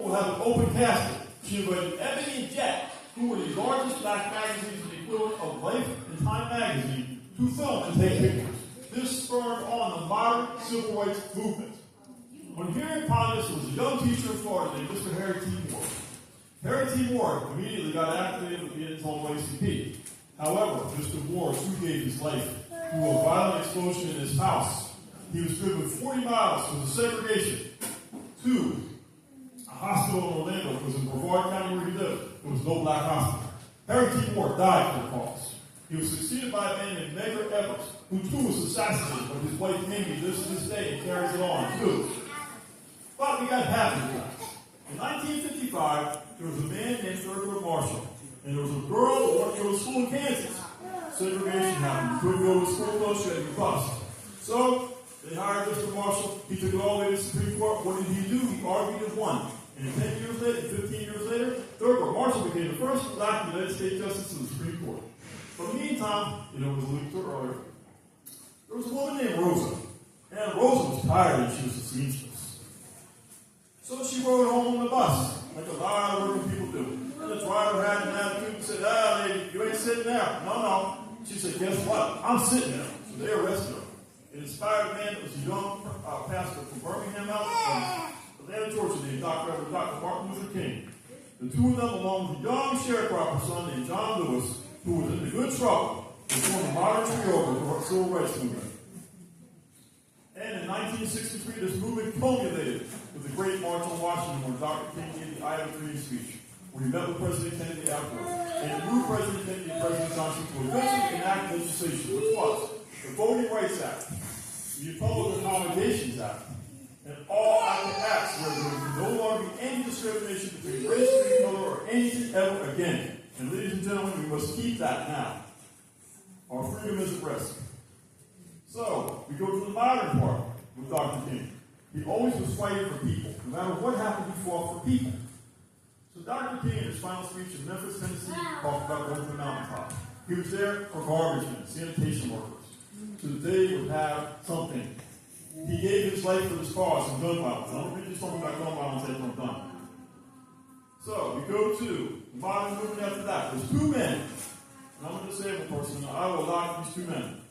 We'll have an open casket. She invited Ebony and Jack, who were the largest black magazines in the equivalent of Life and Time magazine, to film and take pictures. This spurred on the modern civil rights movement. When hearing upon this, there was a young teacher in Florida named Mr. Harry T. Moore. Harry T. Moore immediately got activated with being told ACP. However, Mr. Moore too gave his life through a violent explosion in his house. He was driven 40 miles to the segregation to a hospital in Orlando, because in Brevard County where he lived, there was no black hospital. Harry T. Moore died for the cause. He was succeeded by a man named Medgar Evers, who too was assassinated, but his wife Amy lives to this day and carries it on too. But we got happy with that. In 1955, there was a man named Thurgood Marshall, and there was a girl who wanted to go to school in Kansas. Segregation happened. You couldn't go to school, no, she had to be bused. So, they hired Mr. Marshall. He took it all the way to the Supreme Court. What did he do? He argued and won. And 10 years later, 15 years later, Thurgood Marshall became the first black United States Justice of the Supreme Court. But in the meantime, it was alluded to earlier, there was a woman named Rosa. And Rosa was tired and she was a seamstress. So she rode home on the bus, like a lot of working people do. And the driver had an attitude and said, lady, you ain't sitting there. No. She said, guess what? I'm sitting there. So they arrested her. It inspired a man that was a young pastor from Birmingham, Alabama, Atlanta, Georgia, named Dr. Martin Luther King. The two of them, along with a young sharecropper son named John Lewis, who was in the good trouble, would form a modern trio of the civil rights movement. And in 1963, this movement culminated with the Great March on Washington, where Dr. King gave the I Have a Dream speech, where he met with President Kennedy afterwards, and moved President Kennedy and President Johnson to eventually enact legislation, which was the Voting Rights Act, the Public Accommodations Act, and all other acts where there would no longer be any discrimination between race, creed, color, or anything ever again. And ladies and gentlemen, we must keep that now. Our freedom is at risk. So, we go to the modern part with Dr. King. He always was fighting for people. No matter what happened, he fought for people. So Dr. King, in his final speech in Memphis, Tennessee, talked about going to the mountaintop. He was there for garbage men, sanitation workers, so that they would have something. He gave his life for this cause of gun violence. I don't read you something about gun violence after I'm done. So, we go to the modern movement after that. There's two men, and I'm a disabled person, and I will allow these two men.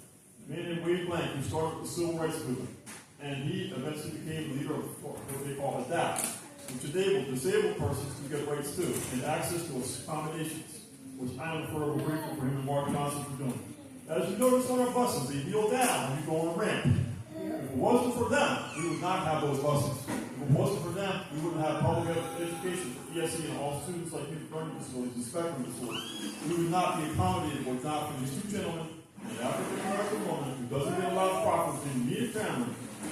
A man named Wade Blank, who started the civil rights movement, and he eventually became the leader of what they call ADAPT, which enabled disabled persons to get rights too, and access to accommodations, which I am forever grateful for him and Mark Johnson for doing. As you notice on our buses, they kneel down when you go on a ramp. If it wasn't for them, we would not have those buses. If it wasn't for them, we wouldn't have public education for ESE and all students like people with learning disabilities and spectrum disorders. We would not be accommodated were it not for these two gentlemen, an African American woman who doesn't get a lot of profits in immediate family,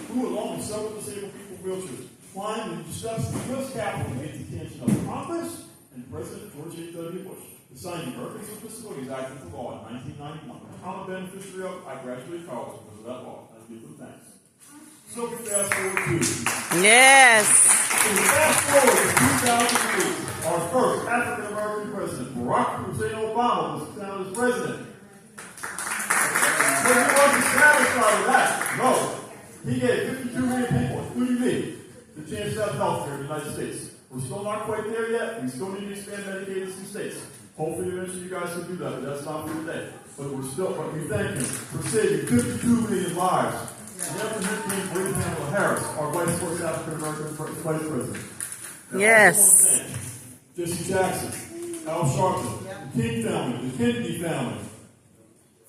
who, along with several disabled people in wheelchairs, climbed the steps of the U.S. Capitol to get the attention of Congress and President George H.W. Bush to sign the Americans with Disabilities Act into law in 1991. I'm a beneficiary of it. I graduated college because of that law. I give them thanks. So we fast forward to yes. So we fast forward to 2008. Our first African American president, Barack Hussein Obama, was crowned as president. But he wasn't satisfied with that. No. He gave 52 million people, including me, the chance to have health care in the United States. We're still not quite there yet. We still need to expand Medicaid in some states. Hopefully, eventually, you guys can do that, but that's not for today. But we thank him for saving 52 million lives. And after him came Brady Pamela Harris, our vice first African American vice president. And yes. Jesse Jackson, Al Sharpton, the King family, the Kennedy family,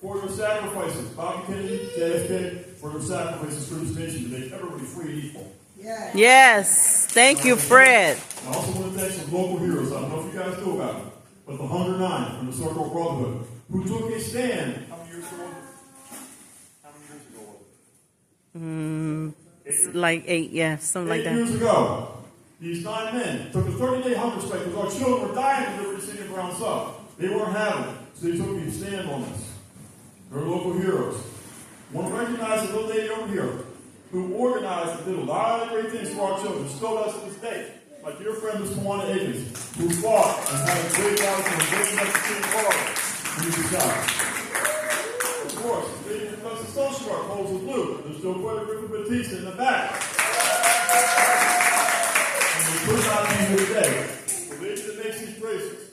for their sacrifices. Bobby Kennedy, JFK, for their sacrifices for this nation to make everybody free and equal. Yes. Thank you, Fred. I also want to thank some local heroes. I don't know if you guys know about them, but the Hunger Nine from the Circle of Brotherhood, who took a stand. How many years ago was it? Like 8, yeah, something like that. 8 years ago, these 9 men took a 30-day hunger strike because our children were dying in Liberty City and Brown South. They weren't having it, so they took a stand on this. They're local heroes. I want to recognize a little lady over here who organized and did a lot of great things for our children, still does to this day. My dear friend, Ms. Tawana Akins, who fought and had a great life and great enough to see Florida in these jobs. Of course, the social work holds with blue. There's still quite a Griffin Batista in the back. And we could not be here today. The lady that makes these bracelets.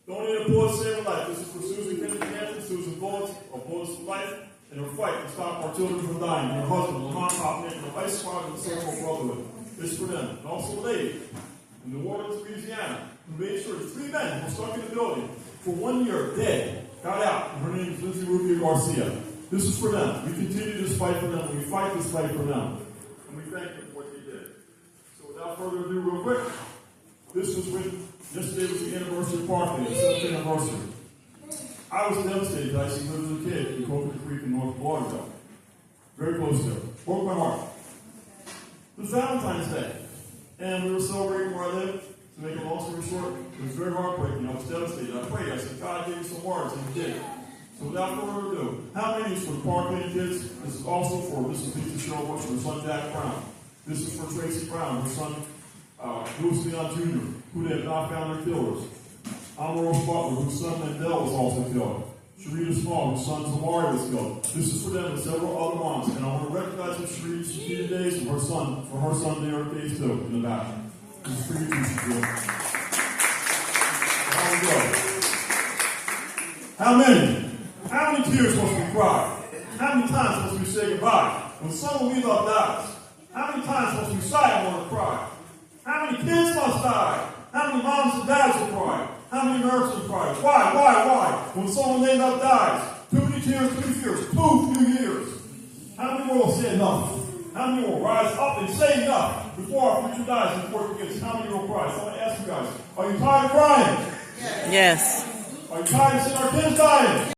Donate a bullet, save a life. This is for Susan Kennedy Hampton, Susan Bullets, of Bullets for Life, in her fight to stop our children from dying. And her husband, Lamont Hoffman, and the Ice Squad and the Circle Brotherhood. This is for them. And also a lady in New Orleans, Louisiana, who made sure 3 men who were stuck in the building for 1 year, dead, got out. And her name is Lindsay Rubio Garcia. This is for them. We continue this fight for them. We fight this fight for them. And we thank them for what they did. So without further ado, real quick, this was when yesterday was the anniversary party, the 7th anniversary. I was devastated. I used to live as a kid in Coconut Creek in North Lauderdale. Very close to it. Broke my heart. It was Valentine's Day. And we were celebrating where I live. To make a long story short, it was very heartbreaking. I was devastated. I prayed. I said, God gave me some words, and He did. So without further ado, how many is for the Park Lane kids? This is also for Mrs. Lisa Cheryl Bush and her son Jack Brown. This is for Tracy Brown, her son Louis Leon Jr., who they have not found their killers. Amaros Butler, whose son Mandel was also killed. Sharita Small, whose son Tamari was killed. This is for them and several other moms. And I want to recognize Miss Sharita Days and her son, for her son Derek Days too, in the back. This is for you too, Sharita. How we go? How many? How many tears must we cry? How many times must we say goodbye? When someone we love dies, how many times must we sigh and want to cry? How many kids must die? How many moms and dads will cry? How many Americans will cry? Why? When someone they love dies, too many tears, too many fears, too few years. How many more will say enough? How many will rise up and say enough before our future dies and before it begins? How many will cry? So I want to ask you guys, are you tired of crying? Yes. Are you tired of seeing our kids dying?